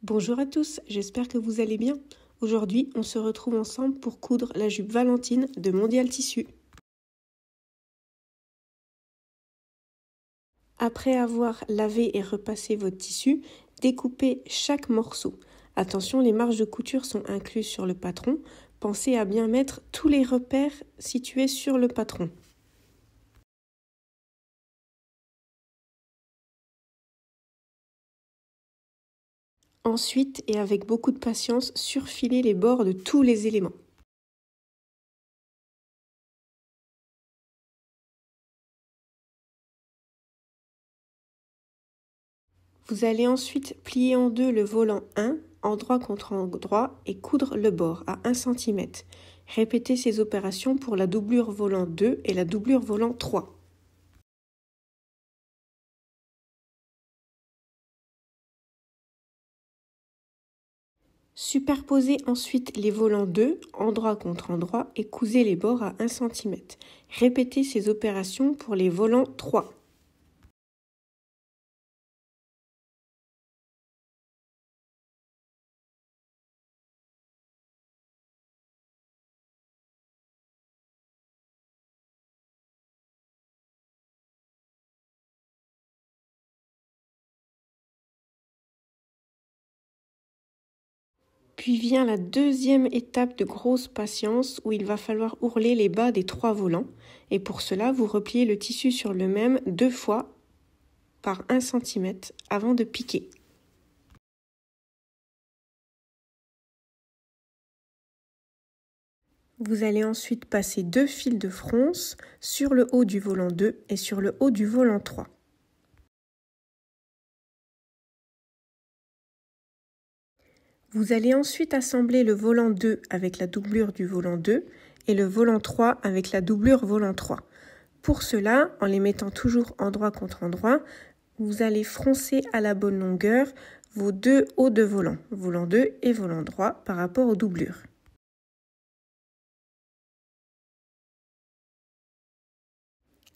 Bonjour à tous, j'espère que vous allez bien. Aujourd'hui, on se retrouve ensemble pour coudre la jupe Valentine de Mondial Tissu. Après avoir lavé et repassé votre tissu, découpez chaque morceau. Attention, les marges de couture sont incluses sur le patron. Pensez à bien mettre tous les repères situés sur le patron. Ensuite, et avec beaucoup de patience, surfilez les bords de tous les éléments. Vous allez ensuite plier en deux le volant 1, endroit contre endroit, et coudre le bord à 1 cm. Répétez ces opérations pour la doublure volant 2 et la doublure volant 3. Superposez ensuite les volants 2, endroit contre endroit, et cousez les bords à 1 cm. Répétez ces opérations pour les volants 3. Puis vient la deuxième étape de grosse patience où il va falloir ourler les bas des 3 volants. Et pour cela, vous repliez le tissu sur le même 2 fois par 1 cm avant de piquer. Vous allez ensuite passer 2 fils de fronce sur le haut du volant 2 et sur le haut du volant 3. Vous allez ensuite assembler le volant 2 avec la doublure du volant 2 et le volant 3 avec la doublure volant 3. Pour cela, en les mettant toujours endroit contre endroit, vous allez froncer à la bonne longueur vos 2 hauts de volant, volant 2 et volant 3 par rapport aux doublures.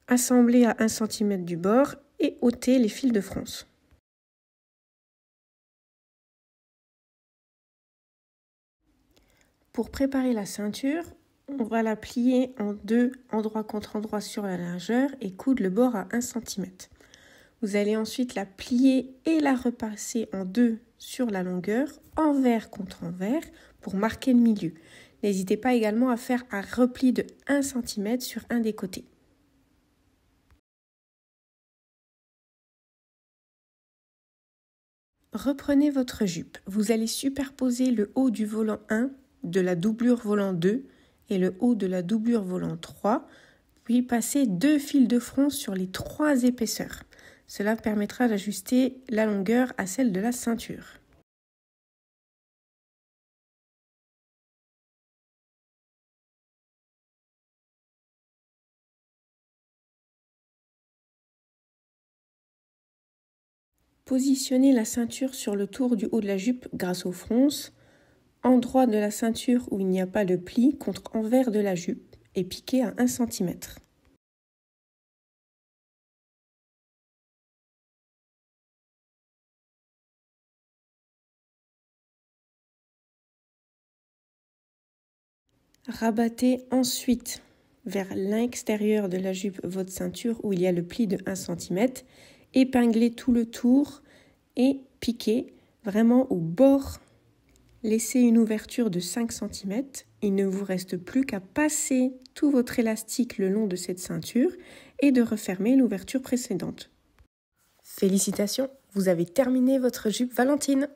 Assemblez à 1 cm du bord et ôtez les fils de fronce. Pour préparer la ceinture, on va la plier en deux, endroit contre endroit sur la largeur et coudre le bord à 1 cm. Vous allez ensuite la plier et la repasser en deux sur la longueur, envers contre envers, pour marquer le milieu. N'hésitez pas également à faire un repli de 1 cm sur un des côtés. Reprenez votre jupe. Vous allez superposer le haut du volant 1 de la doublure volant 2 et le haut de la doublure volant 3, puis passer 2 fils de fronce sur les 3 épaisseurs. Cela permettra d'ajuster la longueur à celle de la ceinture. Positionnez la ceinture sur le tour du haut de la jupe grâce aux fronces, endroit de la ceinture où il n'y a pas de pli contre envers de la jupe et piquez à 1 cm. Rabattez ensuite vers l'extérieur de la jupe votre ceinture où il y a le pli de 1 cm, épinglez tout le tour et piquez vraiment au bord. Laissez une ouverture de 5 cm. Il ne vous reste plus qu'à passer tout votre élastique le long de cette ceinture et de refermer l'ouverture précédente. Félicitations, vous avez terminé votre jupe Valentine!